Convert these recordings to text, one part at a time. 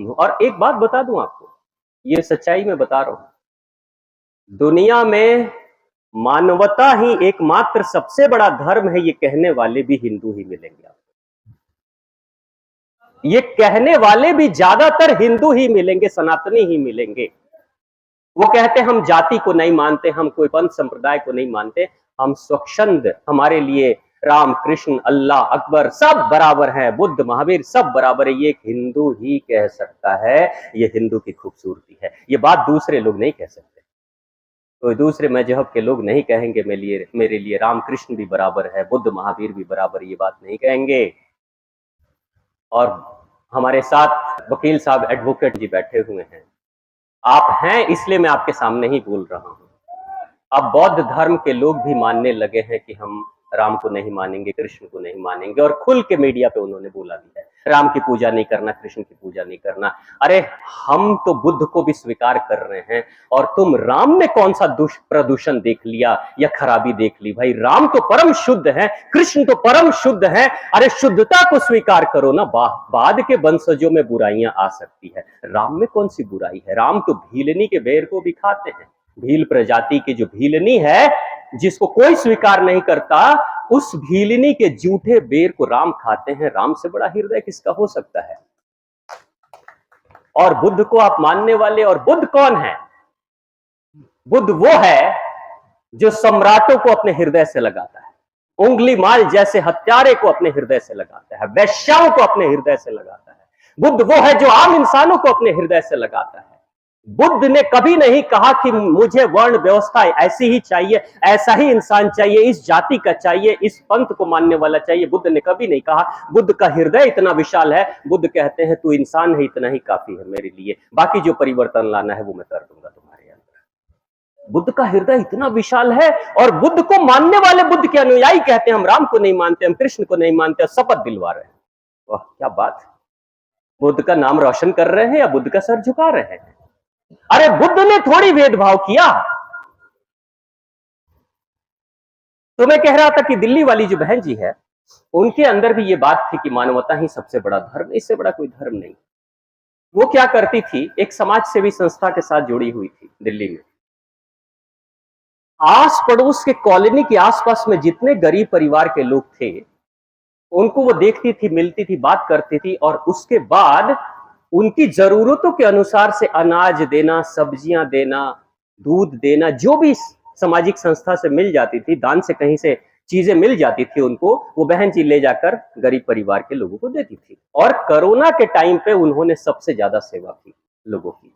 मानती हूं। और एक बात बता दूं आपको, ये सच्चाई मैं बता रहा हूं, दुनिया में मानवता ही एकमात्र सबसे बड़ा धर्म है, ये कहने वाले भी हिंदू ही मिलेंगे आपको। ये कहने वाले भी ज्यादातर हिंदू ही मिलेंगे, सनातनी ही मिलेंगे। वो कहते हैं हम जाति को नहीं मानते, हम कोई पंथ संप्रदाय को नहीं मानते, हम स्वच्छंद, हमारे लिए राम कृष्ण अल्लाह अकबर सब बराबर हैं, बुद्ध महावीर सब बराबर है। ये एक हिंदू ही कह सकता है, ये हिंदू की खूबसूरती है। ये बात दूसरे लोग नहीं कह सकते, कोई दूसरे मजहब के लोग नहीं कहेंगे मेरे लिए राम कृष्ण भी बराबर है, बुद्ध महावीर भी बराबर, ये बात नहीं कहेंगे। और हमारे साथ वकील साहब एडवोकेट जी बैठे हुए हैं, आप हैं इसलिए मैं आपके सामने ही बोल रहा हूं। अब बौद्ध धर्म के लोग भी मानने लगे हैं कि हम राम को नहीं मानेंगे, कृष्ण को नहीं मानेंगे, और खुल के मीडिया पे उन्होंने बोला भी है, राम की पूजा नहीं करना, कृष्ण की पूजा नहीं करना। अरे हम तो बुद्ध को भी स्वीकार कर रहे हैं, और तुम राम में कौन सा प्रदूषण देख लिया या खराबी देख ली? भाई राम तो परम शुद्ध है, कृष्ण तो परम शुद्ध है। अरे शुद्धता को स्वीकार करो ना, बाद के वंशजों में बुराइयां आ सकती है, राम में कौन सी बुराई है? राम तो भीलनी के बेर को भी खाते हैं, भील प्रजाति की जो भीलनी है जिसको कोई स्वीकार नहीं करता, उस भीलनी के जूठे बेर को राम खाते हैं। राम से बड़ा हृदय किसका हो सकता है? और बुद्ध को आप मानने वाले, और बुद्ध कौन है? बुद्ध वो है जो सम्राटों को अपने हृदय से लगाता है, उंगली माल जैसे हत्यारे को अपने हृदय से लगाता है, वैश्याओं को अपने हृदय से लगाता है। बुद्ध वो है जो आम इंसानों को अपने हृदय से लगाता है। बुद्ध ने कभी नहीं कहा कि मुझे वर्ण व्यवस्था ऐसी ही चाहिए, ऐसा ही इंसान चाहिए, इस जाति का चाहिए, इस पंथ को मानने वाला चाहिए। बुद्ध ने कभी नहीं कहा। बुद्ध का हृदय इतना विशाल है, बुद्ध कहते हैं तू इंसान है, इतना ही काफी है मेरे लिए, बाकी जो परिवर्तन लाना है वो मैं कर दूंगा तुम्हारे अंदर। बुद्ध का हृदय इतना विशाल है, और बुद्ध को मानने वाले, बुद्ध के अनुयायी कहते हैं हम राम को नहीं मानते, हम कृष्ण को नहीं मानते, शपथ दिलवा रहे हैं। वाह क्या बात है! बुद्ध का नाम रोशन कर रहे हैं या बुद्ध का सर झुका रहे हैं? अरे बुद्ध ने थोड़ी भेदभाव किया। तो मैं कह रहा था कि दिल्ली वाली जो बहन जी है, उनके अंदर भी ये बात थी कि मानवता ही सबसे बड़ा धर्म, इससे बड़ा कोई धर्म नहीं। वो क्या करती थी, एक समाज सेवी संस्था के साथ जुड़ी हुई थी दिल्ली में। आस पड़ोस के कॉलोनी के आसपास में जितने गरीब परिवार के लोग थे, उनको वो देखती थी, मिलती थी, बात करती थी, और उसके बाद उनकी जरूरतों के अनुसार से अनाज देना, सब्जियां देना, दूध देना, जो भी सामाजिक संस्था से मिल जाती थी, दान से कहीं से चीजें मिल जाती थी उनको, वो बहन जी ले जाकर गरीब परिवार के लोगों को देती थी। और कोरोना के टाइम पे उन्होंने सबसे ज्यादा सेवा की लोगों की।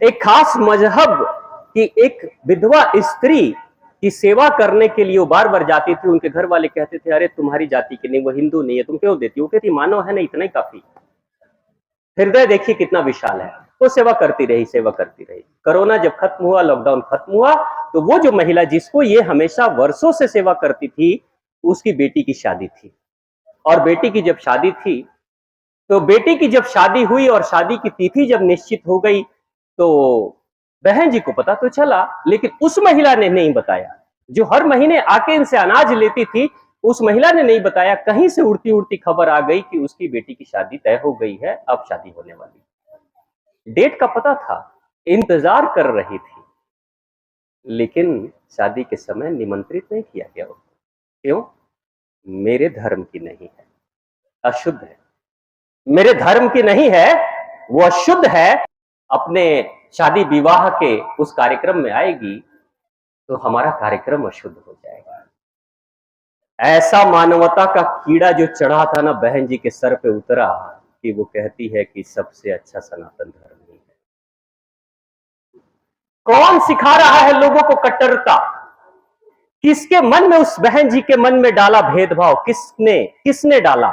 एक खास मजहब की एक विधवा स्त्री की सेवा करने के लिए वो बार बार जाती थी। उनके घर वाले कहते थे अरे तुम्हारी जाति की नहीं, वो हिंदू नहीं है, तुम क्यों देती हो? वो कहती मानव है ना, इतना ही काफी। हृदय देखिए कितना विशाल है। वो सेवा करती रही, सेवा करती रही। कोरोना जब खत्म हुआ, लॉकडाउन खत्म हुआ, तो वो जो महिला जिसको ये हमेशा वर्षों से सेवा करती थी, उसकी बेटी की शादी थी। और बेटी की जब शादी थी, तो बेटी की जब शादी हुई और शादी की तिथि जब निश्चित हो गई, तो बहन जी को पता तो चला, लेकिन उस महिला ने नहीं बताया। जो हर महीने आके इनसे अनाज लेती थी, उस महिला ने नहीं बताया। कहीं से उड़ती उड़ती खबर आ गई कि उसकी बेटी की शादी तय हो गई है, अब शादी होने वाली। डेट का पता था, इंतजार कर रही थी, लेकिन शादी के समय निमंत्रित नहीं किया गया। क्यों? मेरे धर्म की नहीं है, अशुद्ध है। मेरे धर्म की नहीं है, वो अशुद्ध है। अपने शादी विवाह के उस कार्यक्रम में आएगी तो हमारा कार्यक्रम अशुद्ध हो जाएगा। ऐसा मानवता का कीड़ा जो चढ़ा था ना, बहन जी के सर पे उतरा कि वो कहती है कि सबसे अच्छा सनातन धर्म ही है। कौन सिखा रहा है लोगों को कट्टरता? किसके मन में, उस बहन जी के मन में डाला भेदभाव? किसने डाला?